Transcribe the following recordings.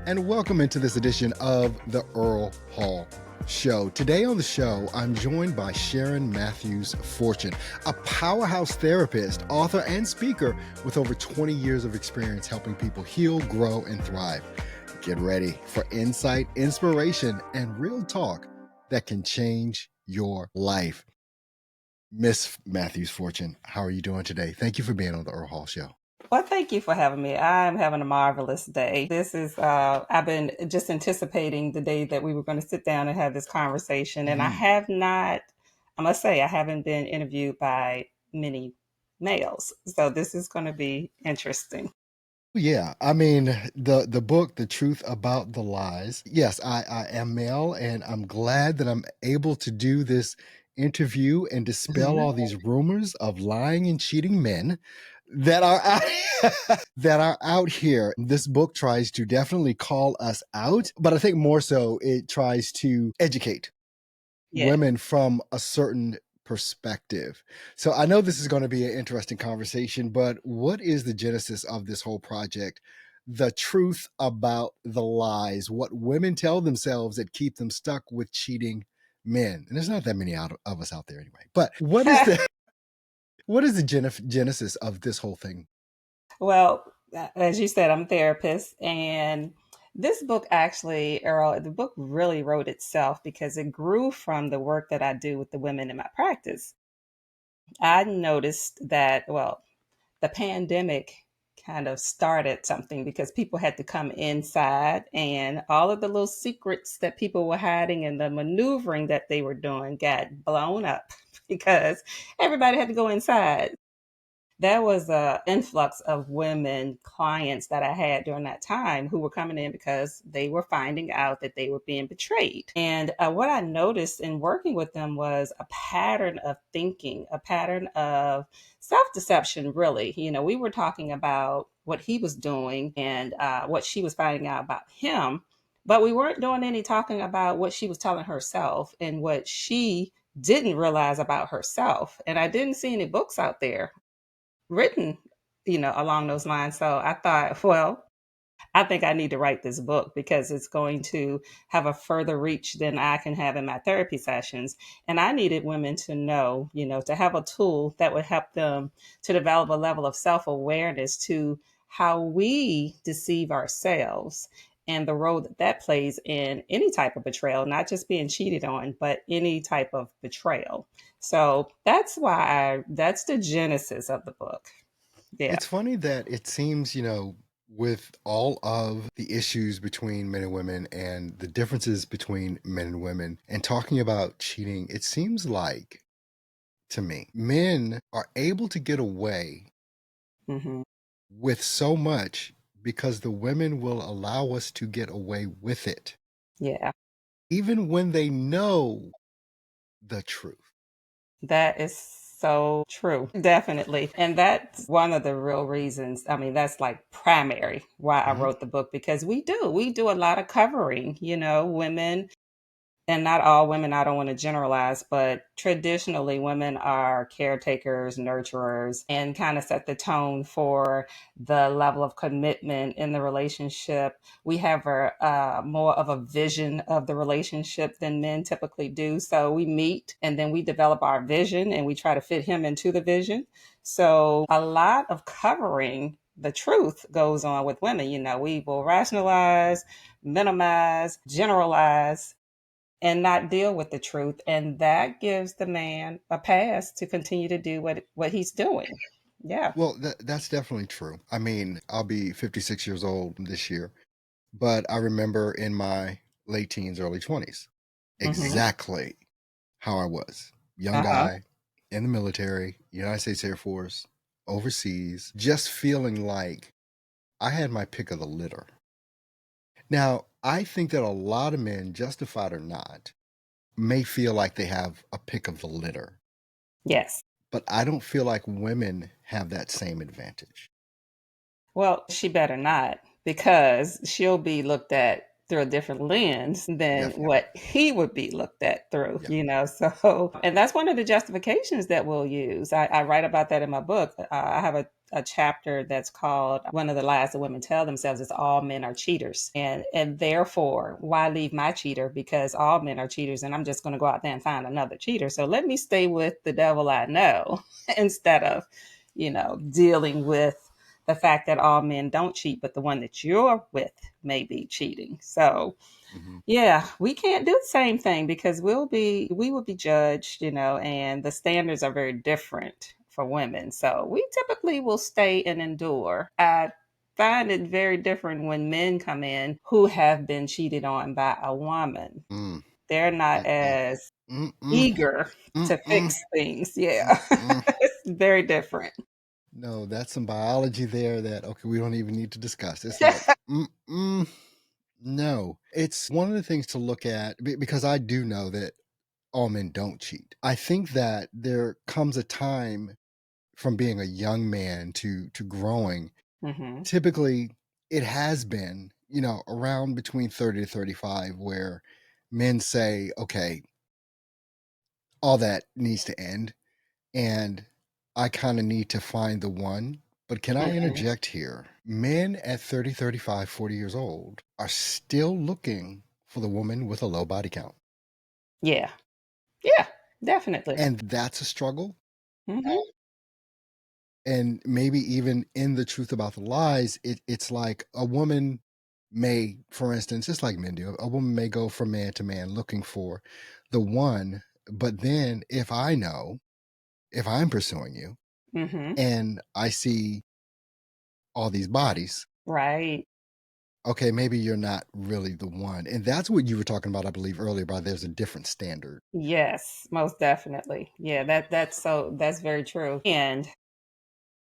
and welcome into this edition of the Earl Hall Show. Today on the show, I'm joined by Sharon Matthews Fortune, a powerhouse therapist, author, and speaker with over 20 years of experience helping people heal, grow, and thrive. Get ready for insight, inspiration, and real talk that can change your life. Miss Matthews Fortune, how are you doing today? Thank you for being on the Earl Hall Show. Well, thank you for having me. I'm having a marvelous day. I've been just anticipating the day that we were going to sit down and have this conversation. And I must say, I haven't been interviewed by many males. So this is going to be interesting. Yeah, I mean the book, The Truth About the Lies. Yes, I am male, and I'm glad that I'm able to do this interview and dispel all these rumors of lying and cheating men that are out, that are out here. This book tries to definitely call us out, but I think more so it tries to educate Yeah. women from a certain perspective. So I know this is going to be an interesting conversation, but what is the genesis of this whole project? The truth about the lies, what women tell themselves that keep them stuck with cheating men. And there's not that many of us out there anyway. But what is the genesis of this whole thing? Well, as you said, I'm a therapist, and this book actually, Earl, the book really wrote itself because it grew from the work that I do with the women in my practice. I noticed that, well, the pandemic kind of started something because people had to come inside, and all of the little secrets that people were hiding and the maneuvering that they were doing got blown up because everybody had to go inside. There was a influx of women clients that I had during that time who were coming in because they were finding out that they were being betrayed. And what I noticed in working with them was a pattern of thinking, a pattern of self-deception, really. We were talking about what he was doing and what she was finding out about him, but we weren't doing any talking about what she was telling herself and what she didn't realize about herself. And I didn't see any books out there written, along those lines. So I thought, well, I think I need to write this book because it's going to have a further reach than I can have in my therapy sessions. And I needed women to know, to have a tool that would help them to develop a level of self awareness to how we deceive ourselves and the role that that plays in any type of betrayal, not just being cheated on, but any type of betrayal. So that's the genesis of the book. Yeah. It's funny that it seems, with all of the issues between men and women and the differences between men and women and talking about cheating, it seems like to me, men are able to get away Hmm. with so much because the women will allow us to get away with it, Yeah. even when they know the truth. That is so true. Definitely. And that's one of the real reasons. I mean, that's like primary why I Mhm. wrote the book because we do a lot of covering, women, and not all women, I don't want to generalize, but traditionally women are caretakers, nurturers, and kind of set the tone for the level of commitment in the relationship. We have more of a vision of the relationship than men typically do. So we meet and then we develop our vision and we try to fit him into the vision. So a lot of covering the truth goes on with women. We will rationalize, minimize, generalize, and not deal with the truth. And that gives the man a pass to continue to do what he's doing. Yeah. Well, that's definitely true. I mean, I'll be 56 years old this year, but I remember in my late teens, early 20s, Hmm. exactly how I was. Young Uh-huh. guy in the military, United States Air Force, overseas, just feeling like I had my pick of the litter. Now, I think that a lot of men, justified or not, may feel like they have a pick of the litter, Yes. but I don't feel like women have that same advantage. Well, she better not, because she'll be looked at through a different lens than Definitely. what he would be looked at through, Yeah. So, and that's one of the justifications that we'll use. I write about that in my book. I have a a chapter that's called One of the Lies that Women Tell Themselves is all men are cheaters. And therefore, why leave my cheater? Because all men are cheaters and I'm just going to go out there and find another cheater. So let me stay with the devil I know instead of, dealing with the fact that all men don't cheat, but the one that you're with may be cheating. So Hmm. yeah, we can't do the same thing because we will be judged, and the standards are very different for women. So we typically will stay and endure. I find it very different when men come in who have been cheated on by a woman. Mm, They're not mm-mm, as mm-mm, eager to mm-mm, fix things. Yeah. mm-mm. It's very different. No, that's some biology there that, okay, we don't even need to discuss. It's like, mm-mm, no. It's one of the things to look at because I do know that all men don't cheat. I think that there comes a time from being a young man to growing. Hmm. Typically, it has been, around between 30 to 35 where men say, okay, all that needs to end. And I kind of need to find the one. But can I Hmm. interject here? Men at 30, 35, 40 years old are still looking for the woman with a low body count. Yeah. Yeah, definitely. And that's a struggle. Hmm. And maybe even in the truth about the lies, it's like a woman may, for instance, just like men do, a woman may go from man to man looking for the one. But then if I know, if I'm pursuing you Hmm. and I see all these bodies, Right. okay, maybe you're not really the one. And that's what you were talking about, I believe, earlier, about there's a different standard. Yes, most definitely. Yeah, that's very true. And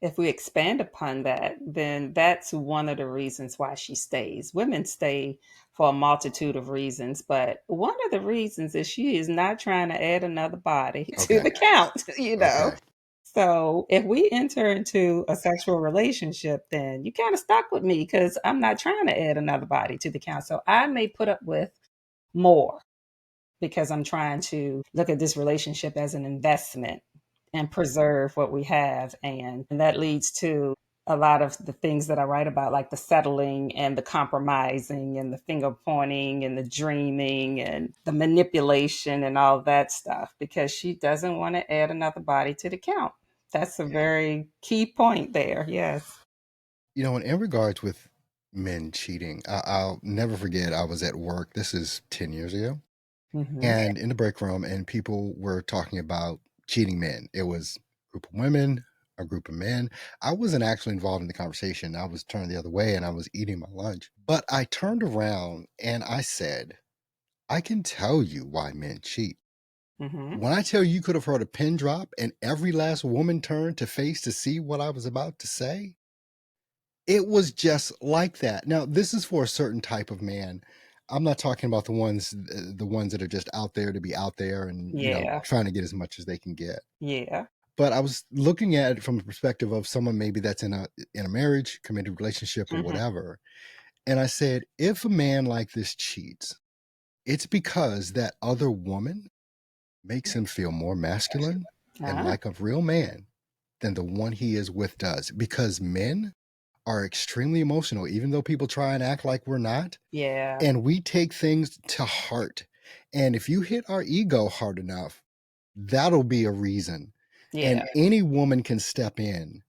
if we expand upon that, then that's one of the reasons why she stays. Women stay for a multitude of reasons, but one of the reasons is she is not trying to add another body to Okay. the count, Okay. So if we enter into a sexual relationship, then you kind of stuck with me because I'm not trying to add another body to the count. So I may put up with more because I'm trying to look at this relationship as an investment and preserve what we have. And that leads to a lot of the things that I write about, like the settling and the compromising and the finger pointing and the dreaming and the manipulation and all that stuff, because she doesn't want to add another body to the count. That's a very key point there. Yes. And in regards with men cheating, I'll never forget I was at work. This is 10 years ago. Hmm. And in the break room, and people were talking about cheating men. It was a group of women, a group of men. I wasn't actually involved in the conversation. I was turned the other way and I was eating my lunch. But I turned around and I said, I can tell you why men cheat. Hmm. When I tell you, you could have heard a pin drop and every last woman turned to face to see what I was about to say, it was just like that. Now, this is for a certain type of man. I'm not talking about the ones that are just out there to be out there and, Yeah. trying to get as much as they can get. Yeah. But I was looking at it from a perspective of someone maybe that's in a marriage, committed relationship or Hmm. whatever. And I said, if a man like this cheats, it's because that other woman makes him feel more masculine and Uh-huh. like a real man than the one he is with does. Because men are extremely emotional, even though people try and act like we're not. Yeah. And we take things to heart. And if you hit our ego hard enough, that'll be a reason. And Yeah. any woman can step in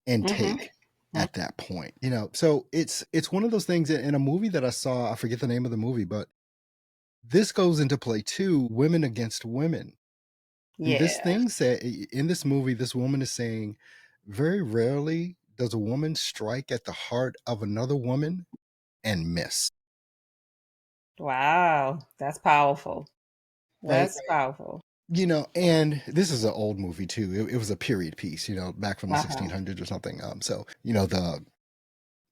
and Hmm. take at that point. So it's one of those things in a movie that I saw, I forget the name of the movie, but this goes into play too, women against women. And this Yeah. thing said in this movie, this woman is saying, very rarely does a woman strike at the heart of another woman and miss. Wow, that's powerful. Right. That's powerful. And this is an old movie too. It was a period piece, back from the Uh-huh. 1600s or something. So, the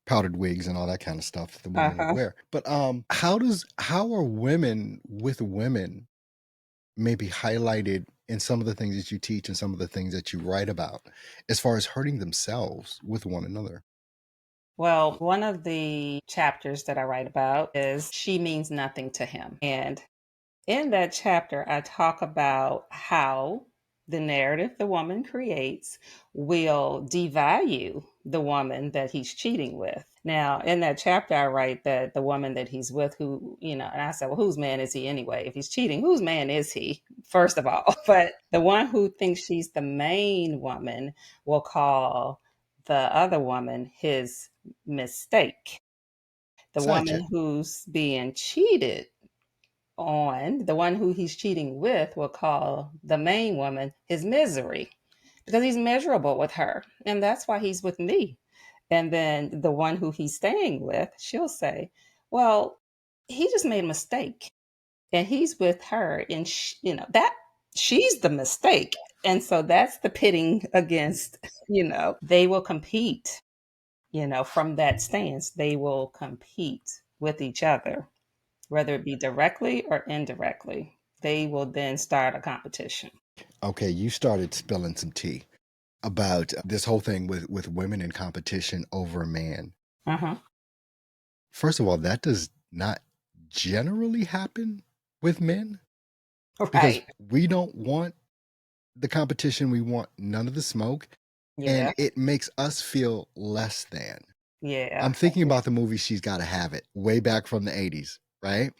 powdered wigs and all that kind of stuff that the women would Uh-huh. wear. But how are women with women maybe highlighted in some of the things that you teach and some of the things that you write about as far as hurting themselves with one another? Well, one of the chapters that I write about is She Means Nothing to Him. And in that chapter, I talk about how the narrative the woman creates will devalue the woman that he's cheating with. Now, in that chapter, I write that the woman that he's with, who, and I said, well, whose man is he anyway? If he's cheating, whose man is he, first of all? But the one who thinks she's the main woman will call the other woman his mistake. The Such woman it. who's being cheated on, the one who he's cheating with, will call the main woman his misery because he's miserable with her. And that's why he's with me. And then the one who he's staying with, she'll say, well, he just made a mistake and he's with her. And, that she's the mistake. And so that's the pitting against, they will compete, from that stance, they will compete with each other, whether it be directly or indirectly. They will then start a competition. Okay, you started spilling some tea about this whole thing with women in competition over a man. Uh-huh. First of all, that does not generally happen with men because Right. we don't want the competition. We want none of the smoke, and Yeah. it makes us feel less than. Yeah. I'm thinking about the movie She's Gotta Have It, way back from the 80s, right?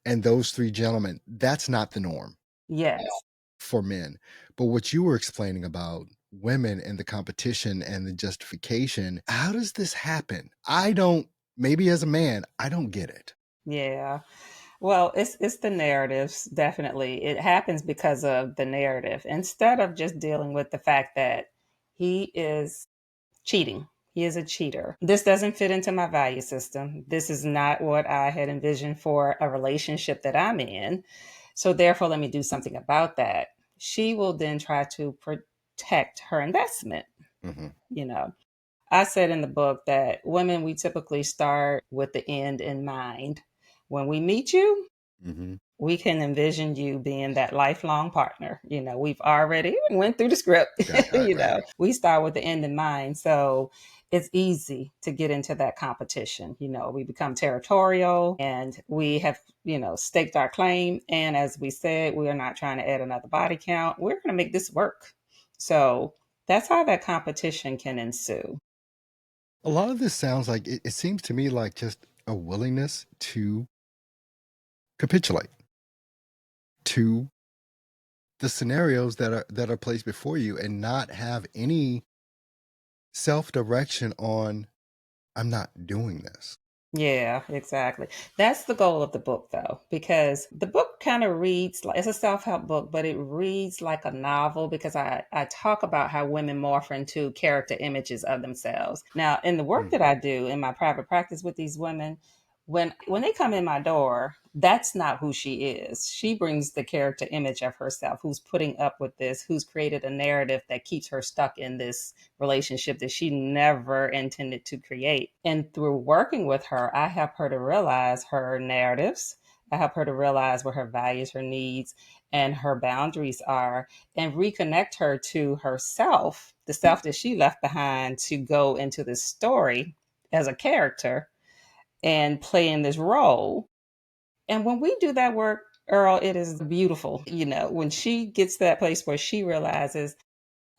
And those three gentlemen, that's not the norm Yes. for men. But what you were explaining about women and the competition and the justification, how does this happen? I don't, maybe as a man, I don't get it. Yeah. Well, it's the narratives, definitely. It happens because of the narrative. Instead of just dealing with the fact that he is cheating. He is a cheater. This doesn't fit into my value system. This is not what I had envisioned for a relationship that I'm in. So therefore, let me do something about that. She will then try to protect her investment. Hmm. You know, I said in the book that women, we typically start with the end in mind. When we meet you, Hmm. we can envision you being that lifelong partner. We've already went through the script. Right, right, right. We start with the end in mind. So it's easy to get into that competition. We become territorial and we have, staked our claim. And as we said, we are not trying to add another body count. We're going to make this work. So that's how that competition can ensue. A lot of this sounds like it seems to me like just a willingness to capitulate to the scenarios that are placed before you and not have any self-direction on I'm not doing this. Yeah, exactly. That's the goal of the book, though, because the book kind of reads like it's a self help book, but it reads like a novel because I talk about how women morph into character images of themselves. Now, in the work that Mhm. I do in my private practice with these women, when they come in my door, that's not who she is. She brings the character image of herself, who's putting up with this, who's created a narrative that keeps her stuck in this relationship that she never intended to create. And through working with her, I help her to realize her narratives. I help her to realize what her values, her needs, and her boundaries are, and reconnect her to herself, the self that she left behind to go into this story as a character and play in this role. And when we do that work, Earl, it is beautiful. When she gets to that place where she realizes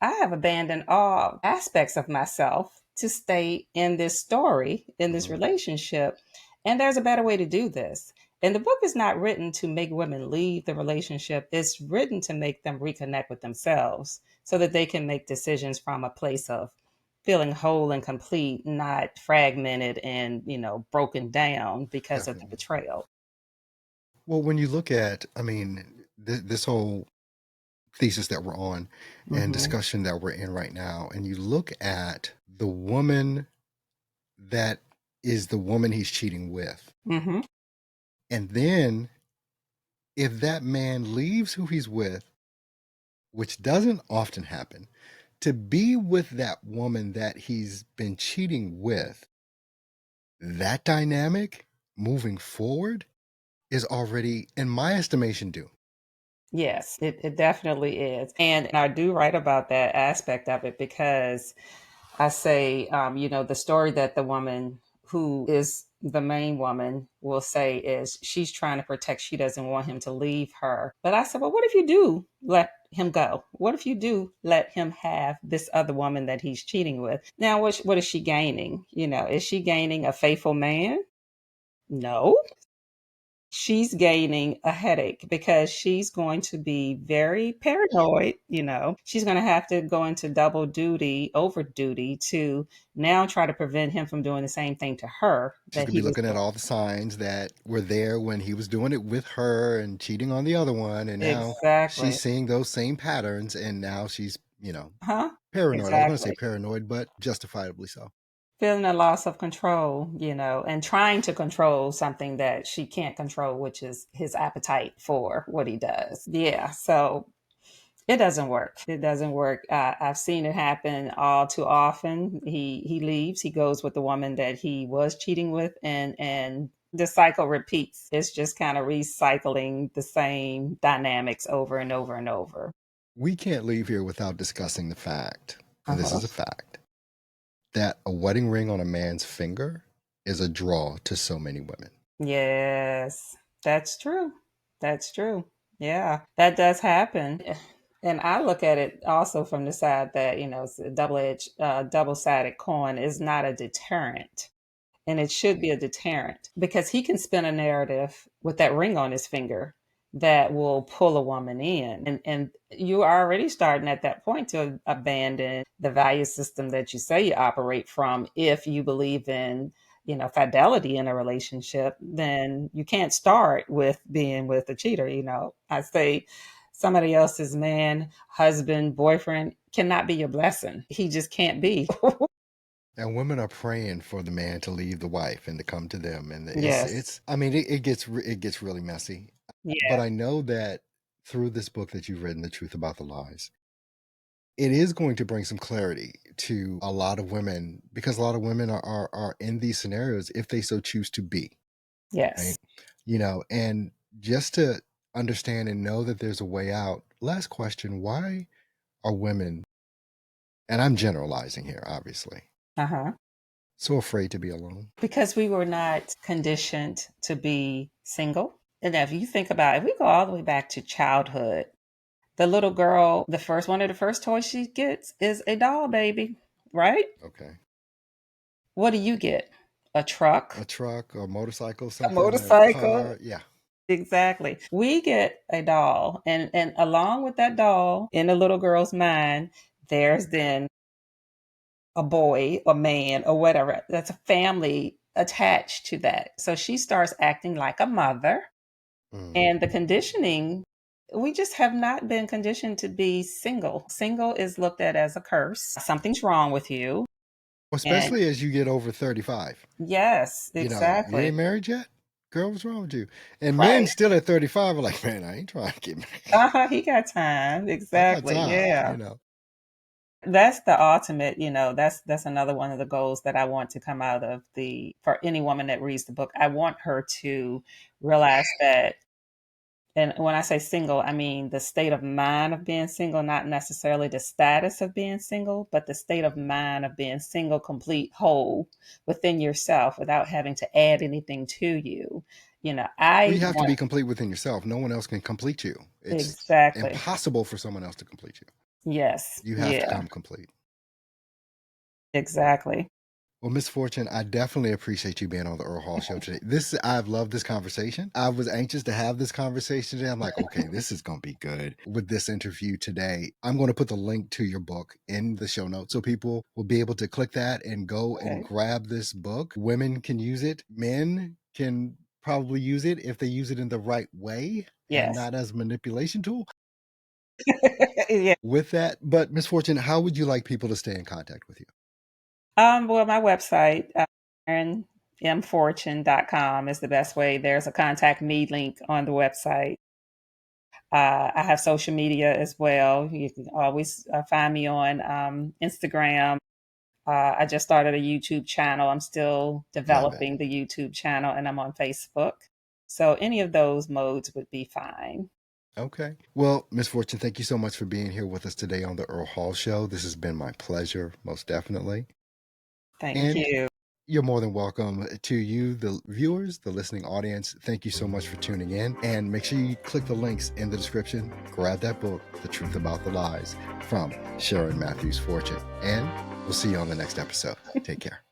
I have abandoned all aspects of myself to stay in this story, in this Mhm. relationship. And there's a better way to do this. And the book is not written to make women leave the relationship, it's written to make them reconnect with themselves so that they can make decisions from a place of feeling whole and complete, not fragmented and, broken down because of the Definitely. betrayal. Well, when you look at, I mean, this whole thesis that we're on and Mm-hmm. discussion that we're in right now, and you look at the woman that is the woman he's cheating with, Mm-hmm. and then if that man leaves who he's with, which doesn't often happen, to be with that woman that he's been cheating with, that dynamic moving forward is already, in my estimation, due. Yes, it definitely is. And I do write about that aspect of it because I say, the story that the woman who is the main woman will say is she's trying to protect, she doesn't want him to leave her. But I said, well, what if you do let him go? What if you do let him have this other woman that he's cheating with? Now, what is she gaining? Is she gaining a faithful man? No. She's gaining a headache because she's going to be very paranoid. She's going to have to go into double duty, over duty to now try to prevent him from doing the same thing to her She's that gonna be he was looking at doing. all the signs that were there when he was doing it with her and cheating on the other one, and now she's Exactly. seeing those same patterns, and now she's, Huh? paranoid. I was gonna say Exactly. paranoid, but justifiably so. Feeling a loss of control, and trying to control something that she can't control, which is his appetite for what he does. Yeah. So it doesn't work. It doesn't work. I've seen it happen all too often. He leaves. He goes with the woman that he was cheating with, and the cycle repeats. It's just kind of recycling the same dynamics over and over and over. We can't leave here without discussing the fact, and this Uh-huh. is a fact, that a wedding ring on a man's finger is a draw to so many women. Yes, that's true. That's true. Yeah, that does happen. And I look at it also from the side that, it's a double-sided coin is not a deterrent. And it should be a deterrent because he can spin a narrative with that ring on his finger that will pull a woman in. And you are already starting at that point to abandon the value system that you say you operate from. If you believe in, fidelity in a relationship, then you can't start with being with a cheater. I say somebody else's man, husband, boyfriend cannot be your blessing. He just can't be. And women are praying for the man to leave the wife and to come to them, and Yes. it's. I mean, it gets really messy. But Yeah. I know that through this book that you've written, The Truth About the Lies, it is going to bring some clarity to a lot of women, because a lot of women are in these scenarios if they so choose to be, right? Yes. And just to understand and know that there's a way out. Last question: why are women, and I'm generalizing here, obviously, Uh-huh. so afraid to be alone? Because we were not conditioned to be single. And if you think about it, if we go all the way back to childhood, the little girl, one of the first toys she gets is a doll baby, right? Okay. What do you get? A truck, A truck, a motorcycle, a something, a motorcycle. car. Yeah. Exactly. We get a doll, and along with that doll, in the little girl's mind, there's then a boy, a man, or whatever. That's a family attached to that. So she starts acting like a mother. Mm. And the conditioning, we just have not been conditioned to be single. Single is looked at as a curse. Something's wrong with you. And Especially as you get over 35. yes, You exactly. ain't married yet? Girl, what's wrong with you? And men Right. still at 35 are like, man, I ain't trying to get married. Uh-huh. He got time. I got Exactly. Yeah. time. That's the ultimate, that's another one of the goals that I want to come out of for any woman that reads the book. I want her to realize that. And when I say single, I mean the state of mind of being single, not necessarily the status of being single, but the state of mind of being single, complete, whole within yourself without having to add anything to you. Well, I you have to want be complete within yourself. No one else can complete you. It's exactly. impossible for someone else to complete you. Yes. You have to Yeah, come complete. exactly. Well, Miss Fortune, I definitely appreciate you being on the Earl Hall Show today. I've loved this conversation. I was anxious to have this conversation today. I'm like, okay, this is going to be good with this interview today. I'm going to put the link to your book in the show notes so people will be able to click that and go and Okay. grab this book. Women can use it. Men can probably use it if they use it in the right way and Yes. not as a manipulation tool. Yeah. With that, but Miss Fortune, how would you like people to stay in contact with you? Well, my website, SharonMFortune.com is the best way. There's a contact me link on the website. I have social media as well. You can always find me on Instagram. I just started a YouTube channel. I'm still Love it. developing the YouTube channel, and I'm on Facebook. So any of those modes would be fine. Okay. Well, Miss Fortune, thank you so much for being here with us today on the Earl Hall Show. This has been my pleasure, most definitely. Thank And you. You're more than welcome. To you, the viewers, the listening audience, thank you so much for tuning in. And make sure you click the links in the description. Grab that book, The Truth About the Lies, from Sharon Matthews Fortune. And we'll see you on the next episode. Take care.